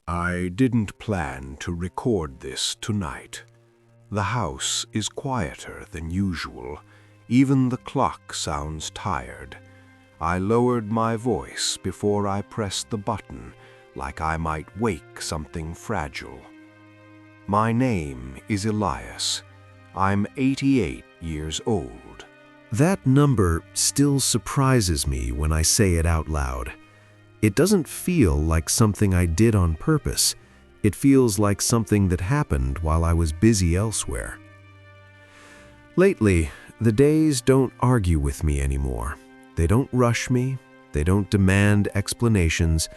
I didn't plan to record this tonight. The house is quieter than usual. Even the clock sounds tired. I lowered my voice before I pressed the button, like I might wake something fragile. My name is Elias. I'm 88 years old. That number still surprises me when I say it out loud. It doesn't feel like something I did on purpose. It feels like something that happened while I was busy elsewhere. Lately, the days don't argue with me anymore. They don't rush me. They don't demand explanations.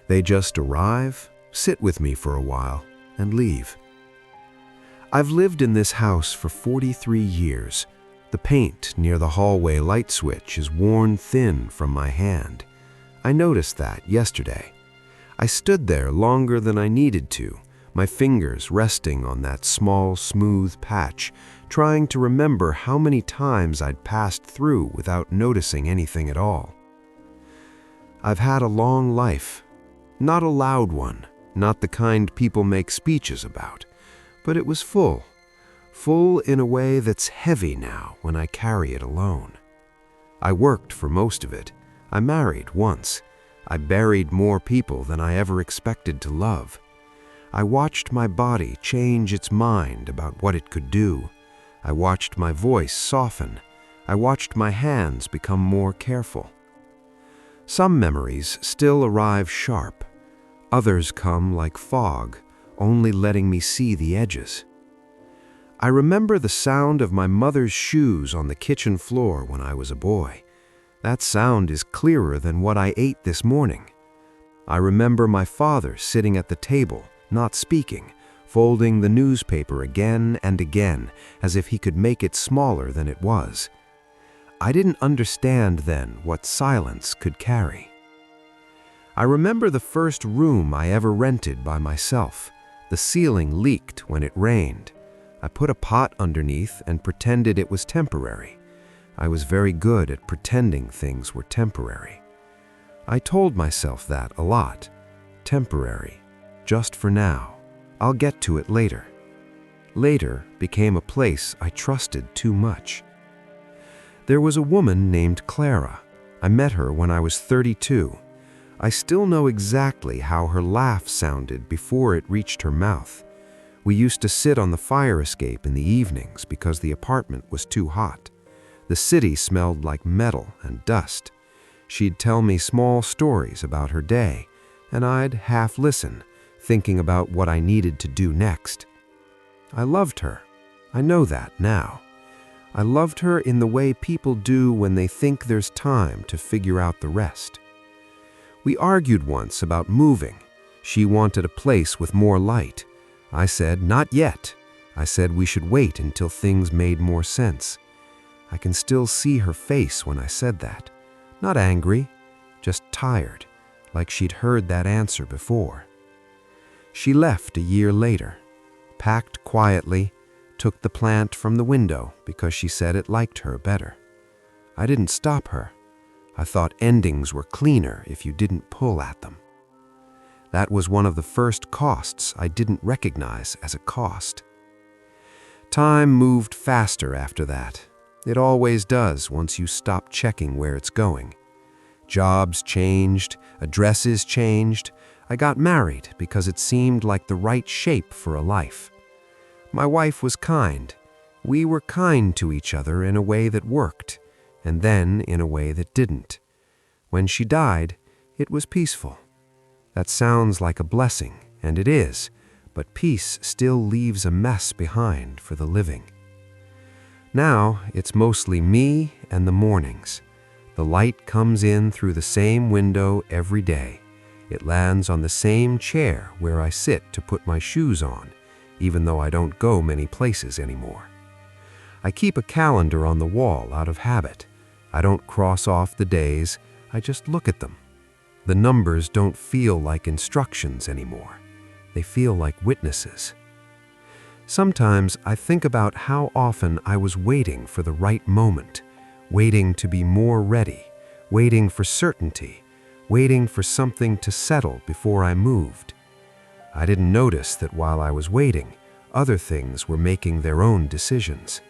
They just arrive, sit with me for a while, and leave. I've lived in this house for 43 years. The paint near the hallway light switch is worn thin from my hand. I noticed that yesterday. I stood there longer than I needed to, my fingers resting on that small, smooth patch, trying to remember how many times I'd passed through without noticing anything at all. I've had a long life. Not a loud one, not the kind people make speeches about, but it was full in a way that's heavy now when I carry it alone. I worked for most of it. I married once. I buried more people than I ever expected to love. I watched my body change its mind about what it could do. I watched my voice soften. I watched my hands become more careful. Some memories still arrive sharp. Others come like fog, only letting me see the edges. I remember the sound of my mother's shoes on the kitchen floor when I was a boy. That sound is clearer than what I ate this morning. I remember my father sitting at the table, not speaking, folding the newspaper again and again, as if he could make it smaller than it was. I didn't understand then what silence could carry. I remember the first room I ever rented by myself. The ceiling leaked when it rained. I put a pot underneath and pretended it was temporary. I was very good at pretending things were temporary. I told myself that a lot. Temporary. Just for now. I'll get to it later. Later became a place I trusted too much. There was a woman named Clara. I met her when I was 32. I still know exactly how her laugh sounded before it reached her mouth. We used to sit on the fire escape in the evenings because the apartment was too hot. The city smelled like metal and dust. She'd tell me small stories about her day, and I'd half listen, thinking about what I needed to do next. I loved her. I know that now. I loved her in the way people do when they think there's time to figure out the rest. We argued once about moving. She wanted a place with more light. I said, not yet. I said we should wait until things made more sense. I can still see her face when I said that. Not angry, just tired, like she'd heard that answer before. She left a year later, packed quietly, took the plant from the window because she said it liked her better. I didn't stop her. I thought endings were cleaner if you didn't pull at them. That was one of the first costs I didn't recognize as a cost. Time moved faster after that. It always does once you stop checking where it's going. Jobs changed, addresses changed. I got married because it seemed like the right shape for a life. My wife was kind. We were kind to each other in a way that worked, and then in a way that didn't. When she died, it was peaceful. That sounds like a blessing, and it is, but peace still leaves a mess behind for the living. Now, it's mostly me and the mornings. The light comes in through the same window every day. It lands on the same chair where I sit to put my shoes on, even though I don't go many places anymore. I keep a calendar on the wall out of habit. I don't cross off the days, I just look at them. The numbers don't feel like instructions anymore. They feel like witnesses. Sometimes I think about how often I was waiting for the right moment, waiting to be more ready, waiting for certainty, waiting for something to settle before I moved. I didn't notice that while I was waiting, other things were making their own decisions.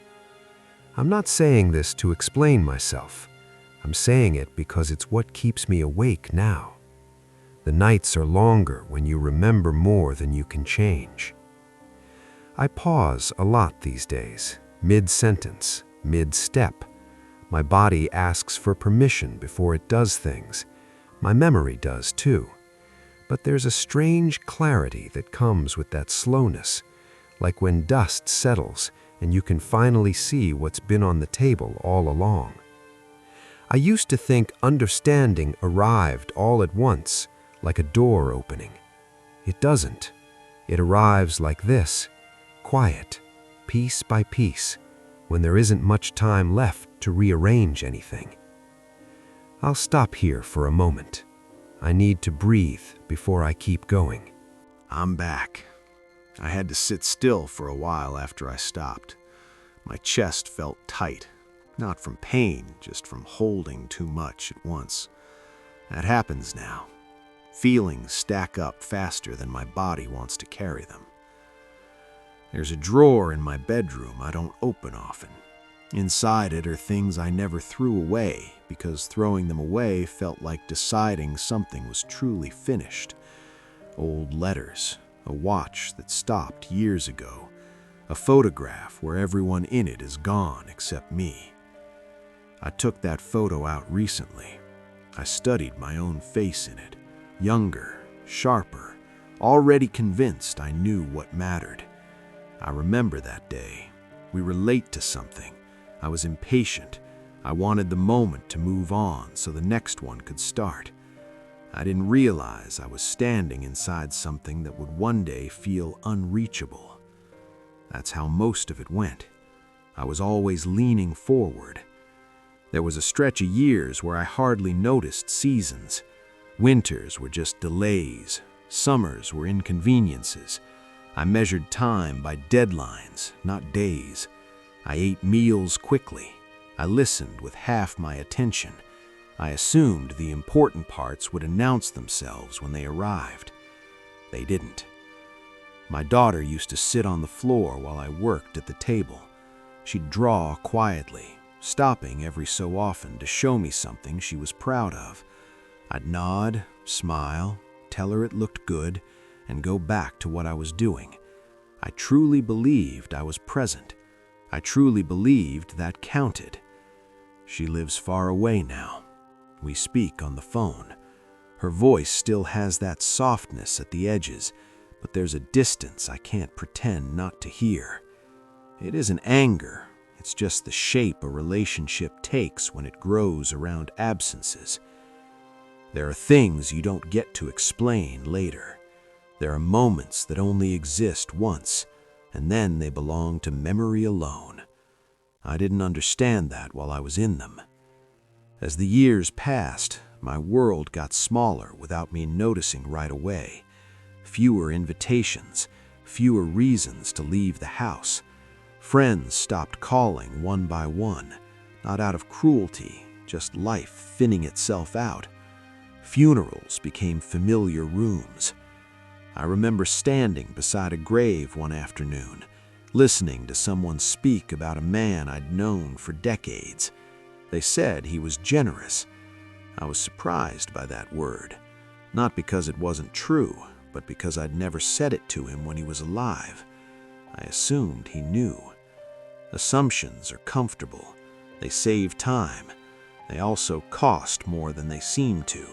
I'm not saying this to explain myself. I'm saying it because it's what keeps me awake now. The nights are longer when you remember more than you can change. I pause a lot these days, mid-sentence, mid-step. My body asks for permission before it does things. My memory does too. But there's a strange clarity that comes with that slowness, like when dust settles and you can finally see what's been on the table all along. I used to think understanding arrived all at once, like a door opening. It doesn't. It arrives like this, quiet, piece by piece, when there isn't much time left to rearrange anything. I'll stop here for a moment. I need to breathe before I keep going. I'm back. I had to sit still for a while after I stopped. My chest felt tight, not from pain, just from holding too much at once. That happens now. Feelings stack up faster than my body wants to carry them. There's a drawer in my bedroom I don't open often. Inside it are things I never threw away because throwing them away felt like deciding something was truly finished. Old letters, a watch that stopped years ago, a photograph where everyone in it is gone except me. I took that photo out recently. I studied my own face in it, younger, sharper, already convinced I knew what mattered. I remember that day. We were late to something. I was impatient. I wanted the moment to move on so the next one could start. I didn't realize I was standing inside something that would one day feel unreachable. That's how most of it went. I was always leaning forward. There was a stretch of years where I hardly noticed seasons. Winters were just delays. Summers were inconveniences. I measured time by deadlines, not days. I ate meals quickly. I listened with half my attention. I assumed the important parts would announce themselves when they arrived. They didn't. My daughter used to sit on the floor while I worked at the table. She'd draw quietly, stopping every so often to show me something she was proud of. I'd nod, smile, tell her it looked good, and go back to what I was doing. I truly believed I was present. I truly believed that counted. She lives far away now. We speak on the phone. Her voice still has that softness at the edges, but there's a distance I can't pretend not to hear. It isn't anger, it's just the shape a relationship takes when it grows around absences. There are things you don't get to explain later. There are moments that only exist once, and then they belong to memory alone. I didn't understand that while I was in them. As the years passed, my world got smaller without me noticing right away. Fewer invitations, fewer reasons to leave the house. Friends stopped calling one by one, not out of cruelty, just life thinning itself out. Funerals became familiar rooms. I remember standing beside a grave one afternoon, listening to someone speak about a man I'd known for decades. They said he was generous. I was surprised by that word, not because it wasn't true, but because I'd never said it to him when he was alive. I assumed he knew. Assumptions are comfortable. They save time. They also cost more than they seem to.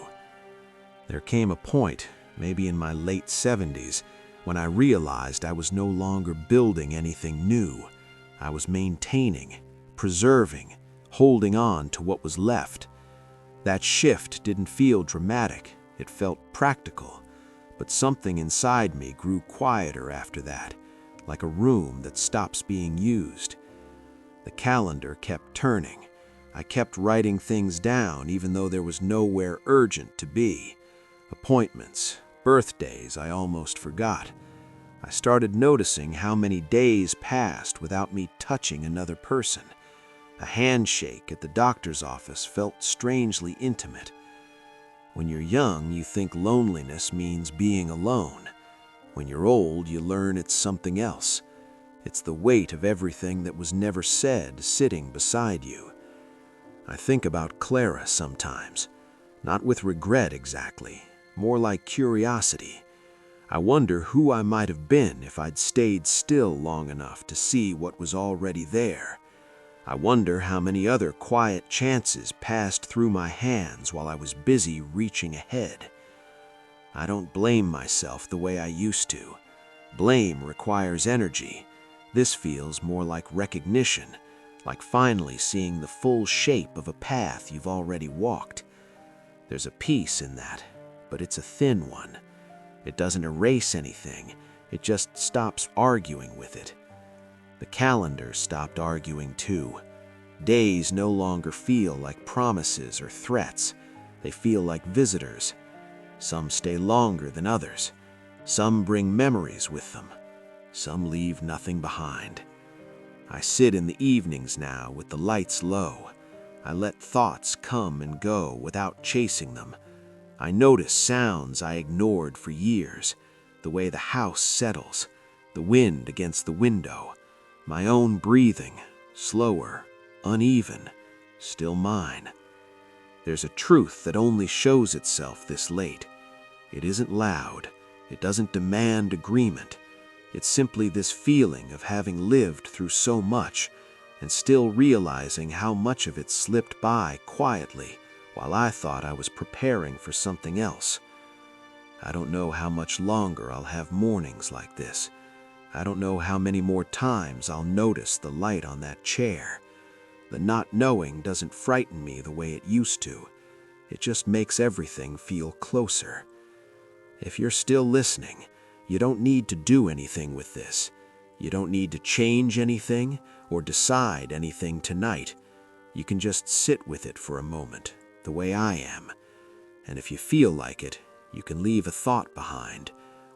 There came a point, maybe in my late 70s, when I realized I was no longer building anything new. I was maintaining, preserving, holding on to what was left. That shift didn't feel dramatic, it felt practical, but something inside me grew quieter after that, like a room that stops being used. The calendar kept turning. I kept writing things down even though there was nowhere urgent to be. Appointments, birthdays I almost forgot. I started noticing how many days passed without me touching another person. A handshake at the doctor's office felt strangely intimate. When you're young, you think loneliness means being alone. When you're old, you learn it's something else. It's the weight of everything that was never said sitting beside you. I think about Clara sometimes, not with regret exactly, more like curiosity. I wonder who I might have been if I'd stayed still long enough to see what was already there. I wonder how many other quiet chances passed through my hands while I was busy reaching ahead. I don't blame myself the way I used to. Blame requires energy. This feels more like recognition, like finally seeing the full shape of a path you've already walked. There's a peace in that, but it's a thin one. It doesn't erase anything, it just stops arguing with it. The calendar stopped arguing too. Days no longer feel like promises or threats. They feel like visitors. Some stay longer than others. Some bring memories with them. Some leave nothing behind. I sit in the evenings now with the lights low. I let thoughts come and go without chasing them. I notice sounds I ignored for years, the way the house settles, the wind against the window, my own breathing, slower, uneven, still mine. There's a truth that only shows itself this late. It isn't loud, it doesn't demand agreement. It's simply this feeling of having lived through so much and still realizing how much of it slipped by quietly while I thought I was preparing for something else. I don't know how much longer I'll have mornings like this. I don't know how many more times I'll notice the light on that chair. The not knowing doesn't frighten me the way it used to. It just makes everything feel closer. If you're still listening, you don't need to do anything with this. You don't need to change anything or decide anything tonight. You can just sit with it for a moment, the way I am. And if you feel like it, you can leave a thought behind,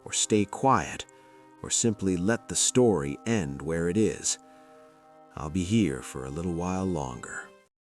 or stay quiet, or simply let the story end where it is. I'll be here for a little while longer.